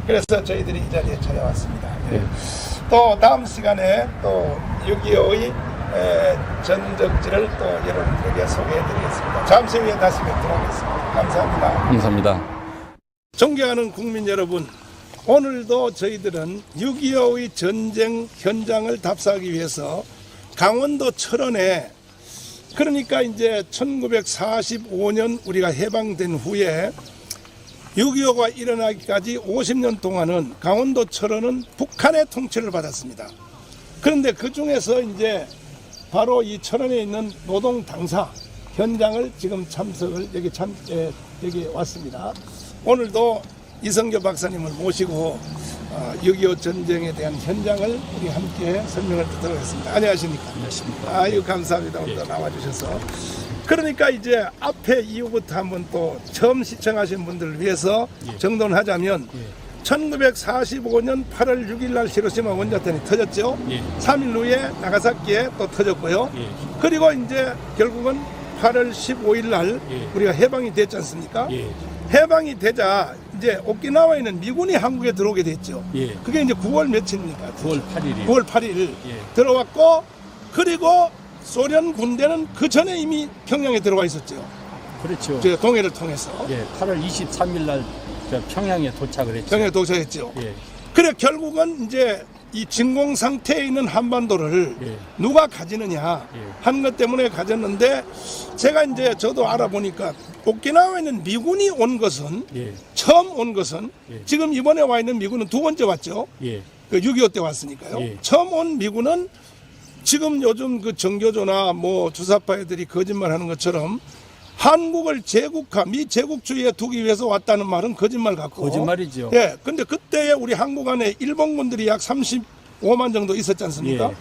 그래서 저희들이 이 자리에 찾아왔습니다. 예. 또 다음 시간에 또 6.25의 전적지를 또 여러분들에게 소개해드리겠습니다. 잠시 후에 다시 뵙도록 하겠습니다. 감사합니다. 감사합니다. 존경하는 국민 여러분, 오늘도 저희들은 6.25의 전쟁 현장을 답사하기 위해서 강원도 철원에, 그러니까 이제 1945년 우리가 해방된 후에 6.25가 일어나기까지 50년 동안은 강원도 철원은 북한의 통치를 받았습니다. 그런데 그 중에서 이제 바로 이 철원에 있는 노동 당사 현장을 지금 참석을 여기 왔습니다. 오늘도 이성교 박사님을 모시고 6.25 전쟁에 대한 현장을 우리 함께 설명을 듣도록 하겠습니다. 안녕하십니까? 안녕하십니까? 아유, 감사합니다. 오늘 나와주셔서. 그러니까 이제 앞에 이후부터 한번 또 처음 시청하신 분들을 위해서 정돈하자면 1945년 8월 6일 날 히로시마 원자탄이 터졌죠. 3일 후에 나가사키에 또 터졌고요. 그리고 이제 결국은 8월 15일 날 우리가 해방이 됐지 않습니까? 해방이 되자 이제 오키나와에 있는 미군이 한국에 들어오게 됐죠. 그게 이제 9월 며칠입니까? 9월 8일이요. 9월 8일 들어왔고, 그리고 소련 군대는 그 전에 이미 평양에 들어와 있었죠. 그렇죠. 동해를 통해서. 8월 23일 날 평양에 도착을 했죠. 평양에 도착했죠. 그래 결국은 이제 이 진공 상태에 있는 한반도를 누가 가지느냐 하는 것 때문에 가졌는데, 제가 이제 저도 알아보니까 오키나와에 있는 미군이 온 것은 처음 온 것은 지금 이번에 와 있는 미군은 두 번째 왔죠. 그 6.25 때 왔으니까요. 처음 온 미군은 지금 요즘 그 정교조나 뭐 주사파 애들이 거짓말하는 것처럼 한국을 제국화, 미 제국주의에 두기 위해서 왔다는 말은 거짓말 같고. 거짓말이죠. 예. 근데 그때에 우리 한국 안에 일본군들이 약 35만 정도 있었지 않습니까?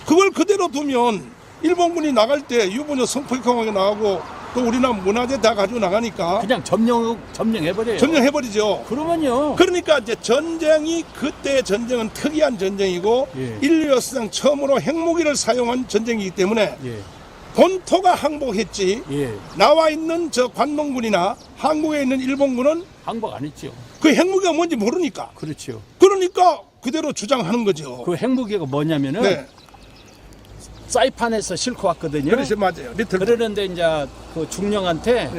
그걸 그대로 두면 일본군이 나갈 때 유부녀 성폭행하게 나가고 또 우리나라 문화재 다 가지고 나가니까 그냥 점령해버려요. 점령해버리죠. 그러면요. 그러니까 이제 전쟁이, 그때의 전쟁은 특이한 전쟁이고 인류 역사상 처음으로 핵무기를 사용한 전쟁이기 때문에 본토가 항복했지 나와 있는 저 관동군이나 한국에 있는 일본군은 항복 안 했죠. 그 핵무기가 뭔지 모르니까. 그렇죠. 그러니까 그대로 주장하는 거죠. 그 핵무기가 뭐냐면은 사이판에서 싣고 왔거든요. 그렇죠, 맞아요. 그러는데 이제 그 중령한테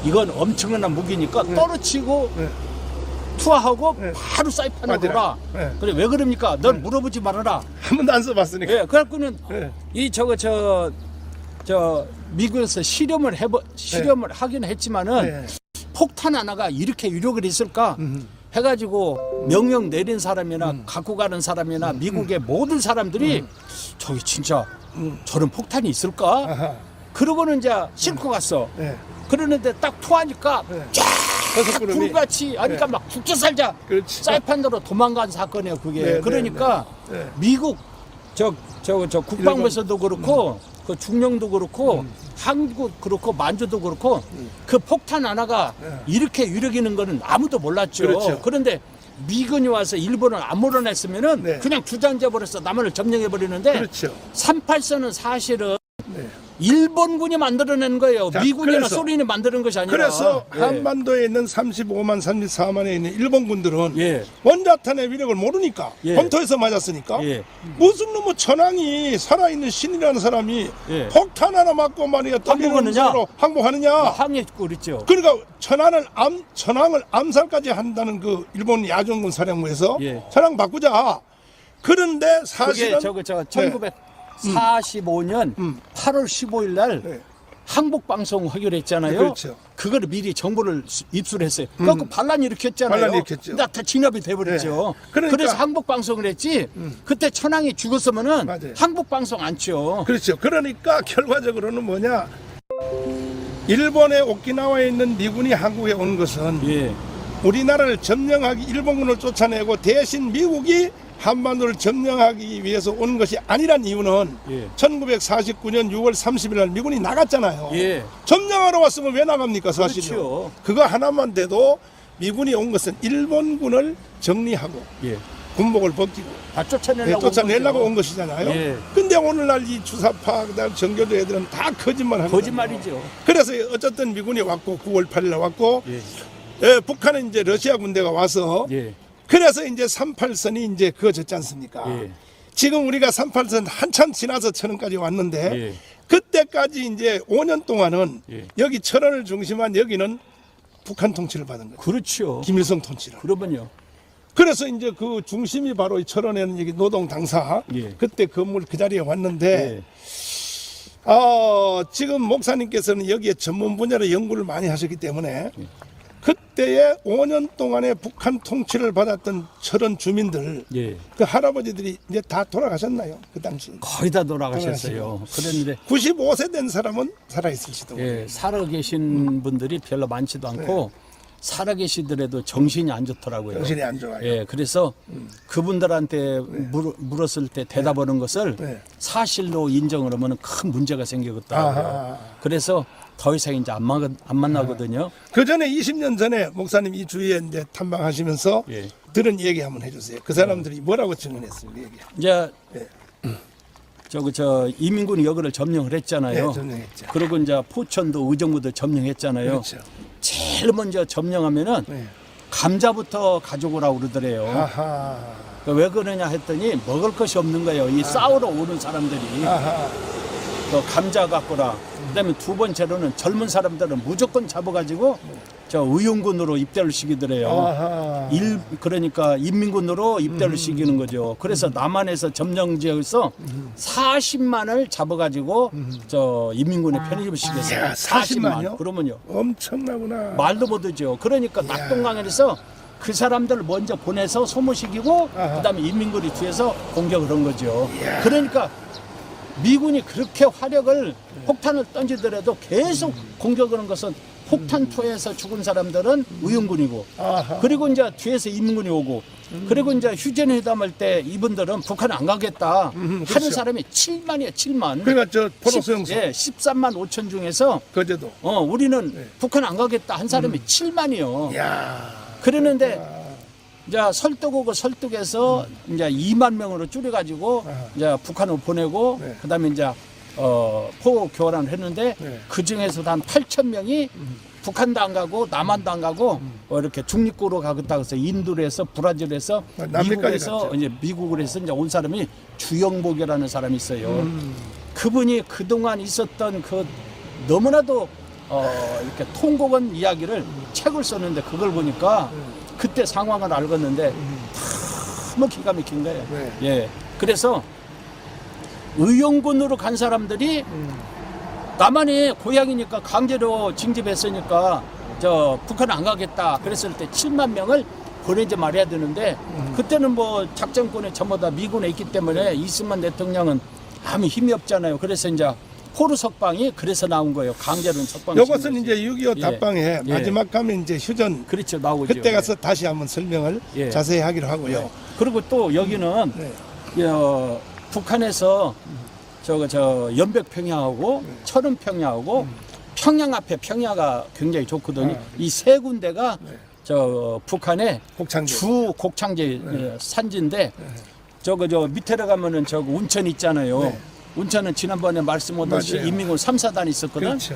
이건 엄청난 무기니까 떨어치고 투하하고 바로 사이판에 오라. 그래, 왜 그럽니까? 넌 물어보지 말아라. 한 번도 안 써봤으니까. 그래갖고는 이 미국에서 실험을 하긴 했지만은 폭탄 하나가 이렇게 위력을 있을까 해가지고 명령 내린 사람이나 갖고 가는 사람이나 미국의 모든 사람들이 저기 진짜 저런 폭탄이 있을까? 그러고는 이제 싣고 갔어. 그러는데 딱 투하니까 쫙 불같이 하니까 막 죽자 살자 사이판으로 도망간 사건이에요, 그게. 그러니까 미국 저 국방부에서도 그렇고 그 중령도 그렇고 한국 그렇고 만주도 그렇고 그 폭탄 하나가 이렇게 위력 있는 거는 아무도 몰랐죠. 그렇죠. 그런데 미군이 와서 일본을 안 몰아냈으면은 그냥 주저앉아 버려서 남한을 점령해 버리는데 38선은 사실은 일본군이 만들어낸 거예요. 자, 미군이나 그래서, 소련이 만드는 것이 아니라. 그래서 한반도에 있는 35만, 34만에 있는 일본군들은 원자탄의 위력을 모르니까 본토에서 맞았으니까 무슨 놈의 천황이 살아있는 신이라는 사람이 폭탄 하나 맞고 말이야 항복하느냐? 항복하느냐? 항했고 그랬죠. 그러니까 천황을 암살까지 한다는 그 일본 야전군 사령부에서 천황 바꾸자. 그런데 사실은 그게 1945년 8월 15일 날 항복 방송 하기로 했잖아요. 그렇죠. 그거를 미리 정보를 입수를 했어요. 그래서 반란이 일으켰잖아요. 반란이 일으켰죠. 근데 다 진압이 돼버렸죠. 그래서 항복 방송을 했지. 그때 천황이 죽었으면은 항복 방송 안 쳐. 그렇죠. 그러니까 결과적으로는 뭐냐? 일본의 오키나와에 있는 미군이 한국에 온 것은 우리나라를 점령하기, 일본군을 쫓아내고 대신 미국이 한반도를 점령하기 위해서 온 것이 아니란 이유는 1949년 6월 30일 날 미군이 나갔잖아요. 점령하러 왔으면 왜 나갑니까, 사실은. 그렇죠. 그거 하나만 돼도 미군이 온 것은 일본군을 정리하고 군복을 벗기고 다 쫓아내려고 온 것이잖아요. 근데 오늘날 이 주사파, 그다음 정교조 애들은 다 거짓말 하는 거짓말이죠. 그래서 어쨌든 미군이 왔고 9월 8일 날 왔고 예, 북한은 이제 러시아 군대가 와서 예. 그래서 이제 38선이 이제 그어졌지 않습니까? 예. 지금 우리가 38선 한참 지나서 천원까지 왔는데 예. 그때까지 이제 5년 동안은 예. 여기 철원을 중심한 여기는 북한 통치를 받은 거죠. 그렇죠. 김일성 통치를. 그러면요. 그래서 이제 그 중심이 바로 이 철원에는 여기 노동 당사 예. 그때 건물 그 자리에 왔는데 예. 지금 목사님께서는 여기에 전문 분야로 연구를 많이 하셨기 때문에 그때의 5년 동안의 북한 통치를 받았던 철원 주민들 예. 그 할아버지들이 이제 다 돌아가셨나요? 그 당시 거의 다 돌아가셨어요. 그런데 95세 된 사람은 살아있을지도 예, 살아계신 분들이 별로 많지도 않고 살아계시더라도 정신이 안 좋더라고요. 정신이 안 좋아요. 예, 그래서 그분들한테 물었을 때 대답하는 것을 네. 사실로 인정을 하면 큰 문제가 생기겠더라고요. 아하. 그래서 더 이상 이제 안 만나거든요. 그 전에 20년 전에 목사님 이 주위에 이제 탐방하시면서 예. 들은 얘기 한번 해주세요. 그 사람들이 뭐라고 증언했어요? 그 얘기. 이제 예. 저 이민군이 여기를 점령을 했잖아요. 네, 점령했죠. 그리고 이제 포천도 의정부도 점령했잖아요. 그렇죠. 제일 먼저 점령하면은 네. 감자부터 가져오라고 그러더래요. 아하. 왜 그러냐 했더니 먹을 것이 없는 거예요. 이 싸우러 오는 사람들이. 아하. 그 감자 갖고라. 그다음에 두 번째로는 젊은 사람들은 무조건 잡아가지고 저 의용군으로 입대를 시키더래요. 아하. 그러니까 인민군으로 입대를 시키는 거죠. 그래서 남한에서 점령 지역에서 40만을 잡아가지고 저 인민군에 편입을 시켰어요. 야, 40만 요? 그러면요. 엄청나구나. 말도 못하죠. 그러니까 낙동강에서 그 사람들을 먼저 보내서 소모시키고 아하. 그다음에 인민군이 뒤에서 공격을 한 거죠. 그러니까 미군이 그렇게 화력을 폭탄을 던지더라도 계속 공격을 한 것은 폭탄 투하에서 죽은 사람들은 의용군이고 아하. 그리고 이제 뒤에서 인민군이 오고 그리고 이제 휴전회담할 때 이분들은 북한 안 가겠다 하는 그렇죠. 사람이 7만이에요. 7만. 그러니까 저 포로수용소 예, 13만 5천 중에서 거제도. 우리는 북한 안 가겠다 한 사람이 7만이요. 야. 그러는데 이제 설득해서 이제 2만 명으로 줄여가지고 이제 북한으로 보내고 네. 그다음에 이제 포 교환을 했는데 네. 그 중에서도 한 8천 명이 북한도 안 가고 남한도 안 가고 이렇게 중립국으로 가겠다 그래서 인도에서 브라질에서 남미까지 미국에서 갔죠. 이제 미국으로 해서 이제 온 사람이 주영복이라는 사람이 있어요. 그분이 그동안 있었던 그 너무나도 이렇게 통곡한 이야기를 책을 썼는데 그걸 보니까 그때 상황을 알겠는데 너무 기가 막힌 거예요. 네. 예. 그래서 의용군으로 간 사람들이 남한이 고향이니까 강제로 징집했으니까 저 북한 안 가겠다 그랬을 때 7만 명을 보내지 말아야 되는데 그때는 뭐 작전권이 전부 다 미군에 있기 때문에 이승만 대통령은 아무 힘이 없잖아요. 그래서 이제 포로 석방이 그래서 나온 거예요. 강제로 석방. 요것은 이제 6.25 예. 답방에 예. 마지막 가면 이제 휴전 그렇죠. 나오죠. 그때 가서 다시 한번 설명을 예. 자세히 하기로 하고요. 그리고 또 여기는 네. 북한에서 저 연백평야하고 철원평야하고 평양 앞에 평야가 굉장히 좋거든요. 이 세 군데가 저 북한의 곡창제. 주 곡창제 산지인데 저 밑에로 가면은 저 운천 있잖아요. 네. 운천은 지난번에 말씀하듯이 맞아요. 인민군 3사단 있었거든. 그렇죠.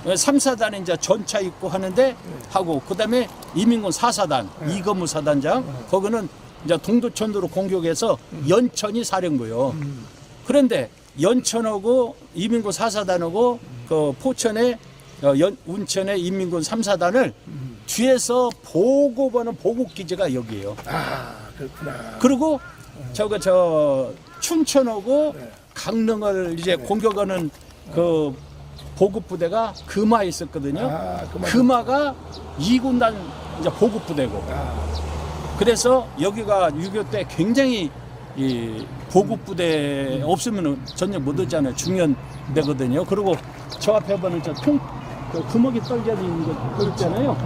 네. 3사단에 이제 전차 있고 하는데 하고 그다음에 인민군 4사단 이건무 사단장 거기는 이제 동두천도로 공격해서 연천이 사령부요. 그런데 연천하고 인민군 4사단하고 그 포천에 운천의 인민군 3사단을 뒤에서 보고하는 보급기지가 여기에요. 아, 그렇구나. 그리고 저 춘천하고 강릉을 이제 공격하는 그 보급부대가 금화에 있었거든요. 아, 금화가 2군단 이제 보급부대고. 그래서 여기가 6.25 때 굉장히 이 보급부대 없으면 전쟁 못 하잖아요. 중요한 데거든요. 그리고 저 앞에 보면 그 구멍이 떨겨져 있는 거 있잖아요.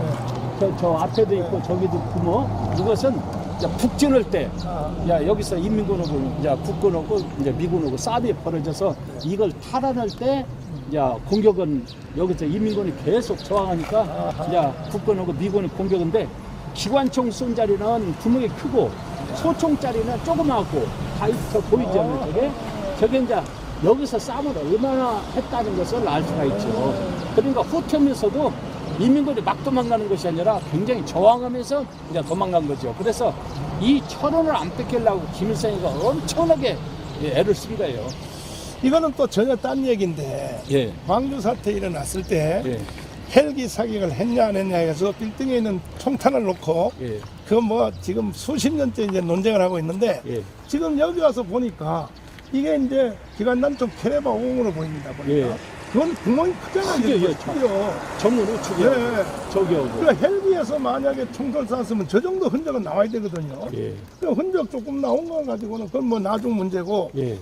저 앞에도 있고 저기도 구멍. 이것은 이제 북진할 때, 야 여기서 인민군하고 이제 국군하고 이제 미군하고 싸움이 벌어져서 이걸 탈환할 때, 야 공격은 여기서 인민군이 계속 저항하니까, 야 국군하고 미군이 공격인데 기관총 쏜 자리는 구멍이 크고 소총짜리는 조그맣고 다 있어 보이죠, 저게 이제 여기서 싸움을 얼마나 했다는 것을 알 수가 있죠. 그러니까 후퇴면서도 인민군이 막 도망가는 것이 아니라 굉장히 저항하면서 이제 도망간 거죠. 그래서 이 철원을 안 뺏기려고 김일성이가 엄청나게 애를 쓴 거예요. 이거는 또 전혀 딴 얘기인데 예. 광주 사태 일어났을 때 예. 헬기 사격을 했냐 안 했냐 해서 빌딩에 있는 총탄을 놓고 예. 그 뭐 지금 수십 년째 이제 논쟁을 하고 있는데 예. 지금 여기 와서 보니까 이게 이제 기관단 좀 캐레바 50으로 보입니다. 보니까 예. 그건 구멍이 크잖아요. 크죠, 이게 예. 크죠. 전문 우측이요. 예. 저기요. 그 헬기에서 만약에 총을 쐈으면 저 정도 흔적은 나와야 되거든요. 예. 그 흔적 조금 나온 거 가지고는 그건 뭐 나중 문제고. 예.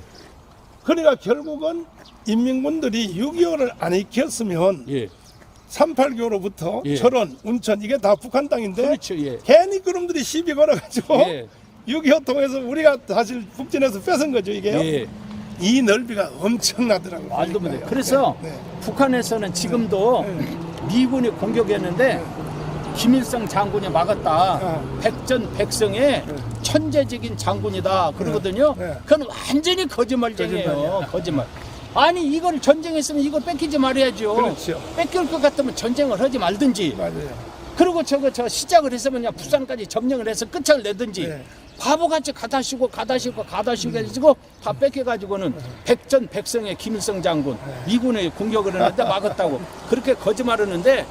그러니까 결국은 인민군들이 6.25를 안 익혔으면 예. 38교로부터 예. 철원, 운천 이게 다 북한 땅인데 그렇죠. 예. 괜히 그놈들이 시비 걸어가지고 예. 6.25 통해서 우리가 사실 북진에서 뺏은 거죠 이게요. 예. 이 넓이가 엄청나더라고요. 말도 못해. 그러니까요. 그래서 네, 네. 북한에서는 지금도 미군이 공격했는데 김일성 장군이 막았다. 백전백승의 천재적인 장군이다. 그러거든요. 네. 그건 완전히 거짓말쟁이에요. 거짓말. 아니 이걸 전쟁했으면 이걸 뺏기지 말아야죠. 그렇죠. 뺏길 것 같으면 전쟁을 하지 말든지. 맞아요. 그리고 저 시작을 했으면 그냥 부산까지 점령을 해서 끝을 내든지. 네. 바보같이 가다시고 해가지고 다 뺏겨가지고는 백전백승의 김일성 장군 미군의 공격을 했는데 막았다고 그렇게 거짓말하는데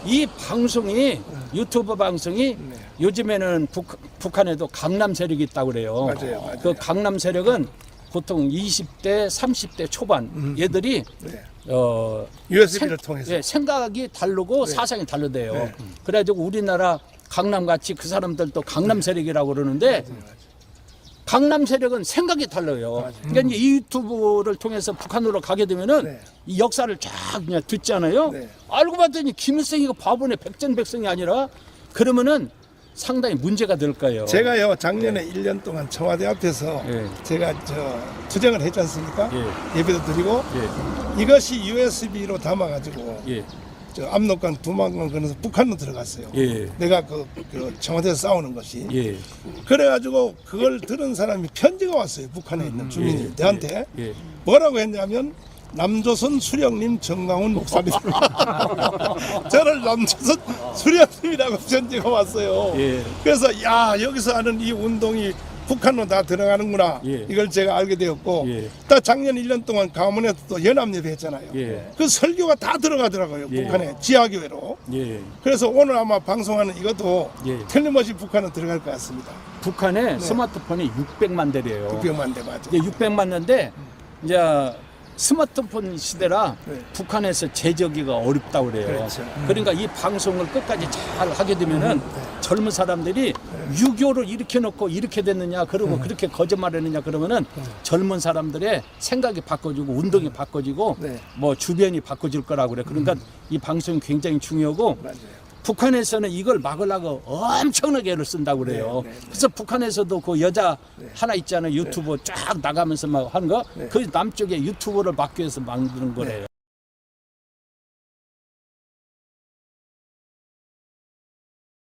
이 방송이 유튜브 방송이 요즘에는 북한에도 강남 세력이 있다고 그래요. 맞아요. 그 강남 세력은 보통 20대, 30대 초반 얘들이 USB를 통해서. 예, 생각이 다르고 사상이 다르대요. 그래가지고 우리나라 강남 같이 그 사람들도 강남 세력이라고 그러는데 강남 세력은 생각이 달라요. 그러니까 이제 이 유튜브를 통해서 북한으로 가게 되면은 이 역사를 쫙 그냥 듣잖아요. 네. 알고 봤더니 김일성이가 바보네 백전백승이 아니라 그러면은 상당히 문제가 될 거예요. 제가요 작년에 1년 동안 청와대 앞에서 예. 제가 투쟁을 했지 않습니까? 예. 예배도 드리고 이것이 USB로 담아가지고 예. 저 압록강 두만강 건너서 북한으로 들어갔어요. 예. 내가 그 청와대에서 싸우는 것이. 예. 그래가지고 그걸 들은 사람이 편지가 왔어요. 북한에 있는 주민들한테. 예. 뭐라고 했냐면 남조선 수령님 정강훈 목사님. 저를 남조선 수령님이라고 편지가 왔어요. 예. 그래서 야 여기서 하는 이 운동이 북한으로 다 들어가는구나. 예. 이걸 제가 알게 되었고 예. 또 작년 1년 동안 가문에서 또 연합예배 했잖아요. 예. 그 설교가 다 들어가더라고요. 예. 북한에 지하교회로. 예. 그래서 오늘 아마 방송하는 이것도 예. 틀림없이 북한은 들어갈 것 같습니다. 북한에 스마트폰이 600만 대래요. 600만 대 맞아. 이제 600만 대인데 이제 스마트폰 시대라 북한에서 제저기가 어렵다고 그래요. 그렇죠. 그러니까 이 방송을 끝까지 잘 하게 되면은 젊은 사람들이 6.25를 일으켜 놓고 이렇게 됐느냐 그러고 그렇게 거짓말했느냐 그러면은 젊은 사람들의 생각이 바꿔지고 운동이 바꿔지고 뭐 주변이 바꿔질 거라고 그래. 그러니까 이 방송이 굉장히 중요하고 맞아요. 북한에서는 이걸 막으려고 엄청나게 애를 쓴다고 그래요. 그래서 북한에서도 그 여자 하나 있잖아요. 유튜브 쫙 나가면서 막 하는 거. 그 남쪽에 유튜브를 막기 위해서 만드는 거래요.